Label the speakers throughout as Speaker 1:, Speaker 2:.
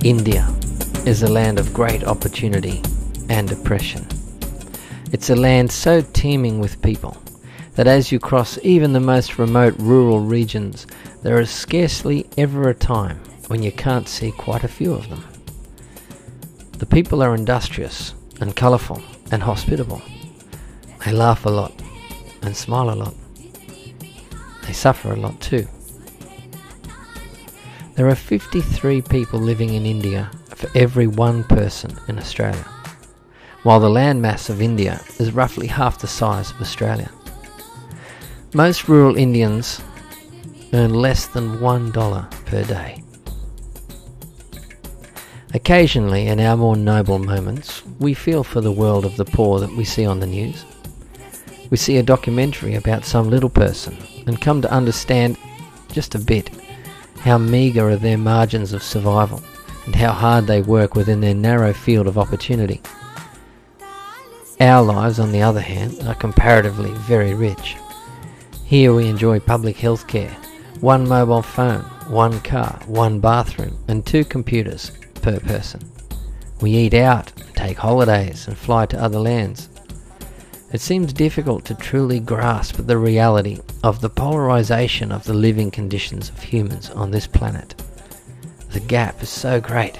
Speaker 1: India is a land of great opportunity and oppression. It's a land so teeming with people that as you cross even the most remote rural regions, there is scarcely ever a time when you can't see quite a few of them. The people are industrious and colourful and hospitable. They laugh a lot and smile a lot. They suffer a lot too. There are 53 people living in India for every one person in Australia, while the landmass of India is roughly half the size of Australia. Most rural Indians earn less than $1 per day. Occasionally, in our more noble moments, we feel for the world of the poor that we see on the news. We see a documentary about some little person and come to understand just a bit how meagre are their margins of survival and how hard they work within their narrow field of opportunity. Our lives, on the other hand, are comparatively very rich. Here we enjoy public health care, one mobile phone, one car, one bathroom, and 2 computers per person. We eat out, take holidays, and fly to other lands. It seems difficult to truly grasp the reality of the polarization of the living conditions of humans on this planet. The gap is so great,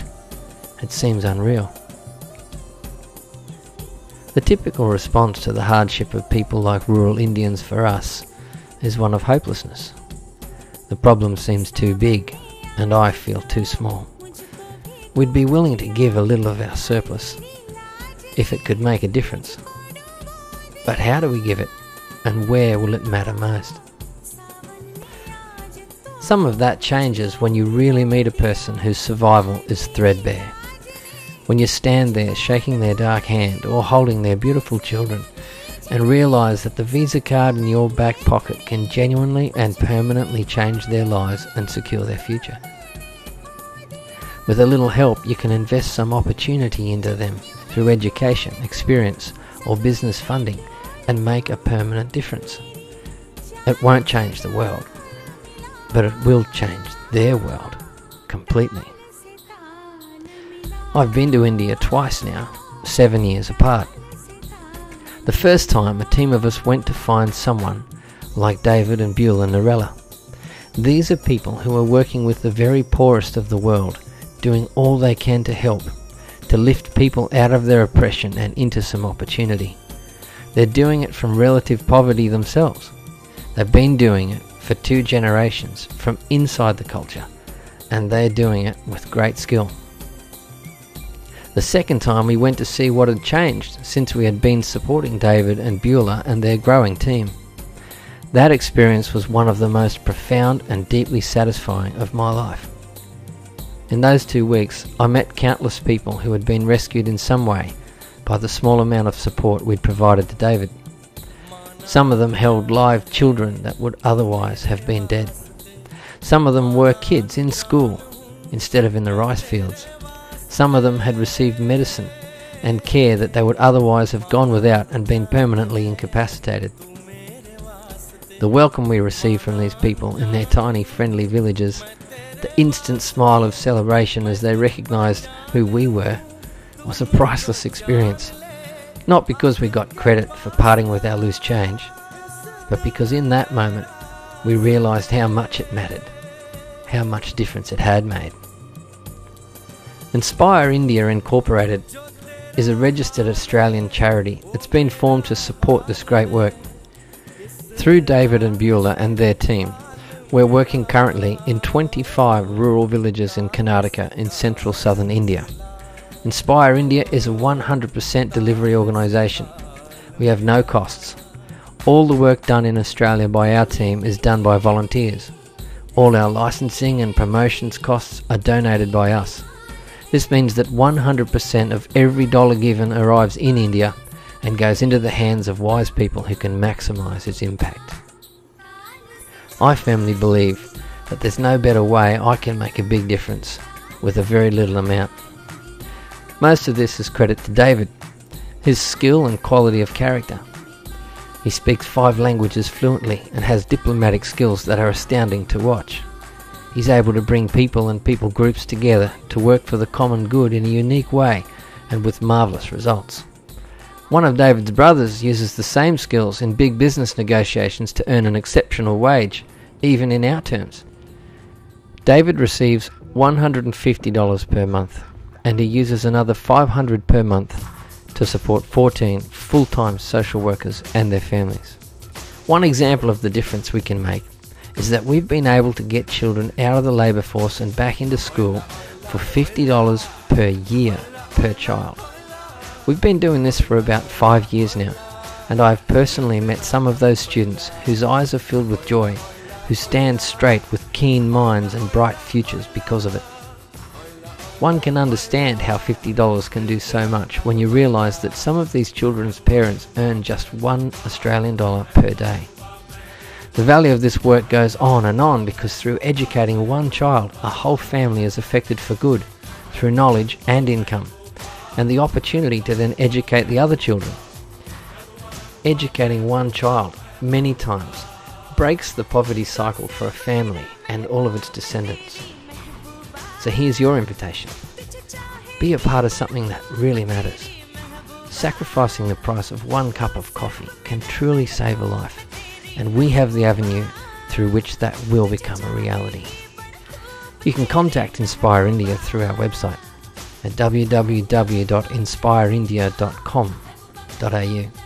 Speaker 1: it seems unreal. The typical response to the hardship of people like rural Indians for us is one of hopelessness. The problem seems too big, and I feel too small. We'd be willing to give a little of our surplus if it could make a difference. But how do we give it, and where will it matter most? Some of that changes when you really meet a person whose survival is threadbare. When you stand there shaking their dark hand or holding their beautiful children and realise that the Visa card in your back pocket can genuinely and permanently change their lives and secure their future. With a little help, you can invest some opportunity into them through education, experience, or business funding and make a permanent difference. It won't change the world, but it will change their world completely. I've been to India twice now, 7 years apart. The first time, a team of us went to find someone like David and Beulah Narella. These are people who are working with the very poorest of the world, doing all they can to help, to lift people out of their oppression and into some opportunity. They're doing it from relative poverty themselves. They've been doing it for 2 generations from inside the culture, and they're doing it with great skill. The second time we went to see what had changed since we had been supporting David and Beulah and their growing team. That experience was one of the most profound and deeply satisfying of my life. In those 2 weeks, I met countless people who had been rescued in some way by the small amount of support we'd provided to David. Some of them held live children that would otherwise have been dead. Some of them were kids in school instead of in the rice fields. Some of them had received medicine and care that they would otherwise have gone without and been permanently incapacitated. The welcome we received from these people in their tiny friendly villages, the instant smile of celebration as they recognised who we were, was a priceless experience. Not because we got credit for parting with our loose change, but because in that moment we realised how much it mattered, how much difference it had made. Inspire India Incorporated is a registered Australian charity that's been formed to support this great work. Through David and Beulah and their team, we're working currently in 25 rural villages in Karnataka in central southern India. Inspire India is a 100% delivery organisation. We have no costs. All the work done in Australia by our team is done by volunteers. All our licensing and promotions costs are donated by us. This means that 100% of every dollar given arrives in India and goes into the hands of wise people who can maximise its impact. I firmly believe that there's no better way I can make a big difference with a very little amount. Most of this is credit to David, his skill and quality of character. He speaks 5 languages fluently and has diplomatic skills that are astounding to watch. He's able to bring people and people groups together to work for the common good in a unique way and with marvellous results. One of David's brothers uses the same skills in big business negotiations to earn an exceptional wage, even in our terms. David receives $150 per month, and he uses another $500 per month to support 14 full-time social workers and their families. One example of the difference we can make is that we've been able to get children out of the labour force and back into school for $50 per year per child. We've been doing this for about 5 years now, and I've personally met some of those students whose eyes are filled with joy, who stand straight with keen minds and bright futures because of it. One can understand how $50 can do so much when you realise that some of these children's parents earn just $1 Australian per day. The value of this work goes on and on because through educating one child, a whole family is affected for good, through knowledge and income, and the opportunity to then educate the other children. Educating one child, many times, breaks the poverty cycle for a family and all of its descendants. So here's your invitation. Be a part of something that really matters. Sacrificing the price of 1 cup of coffee can truly save a life, and we have the avenue through which that will become a reality. You can contact Inspire India through our website at www.inspireindia.com.au.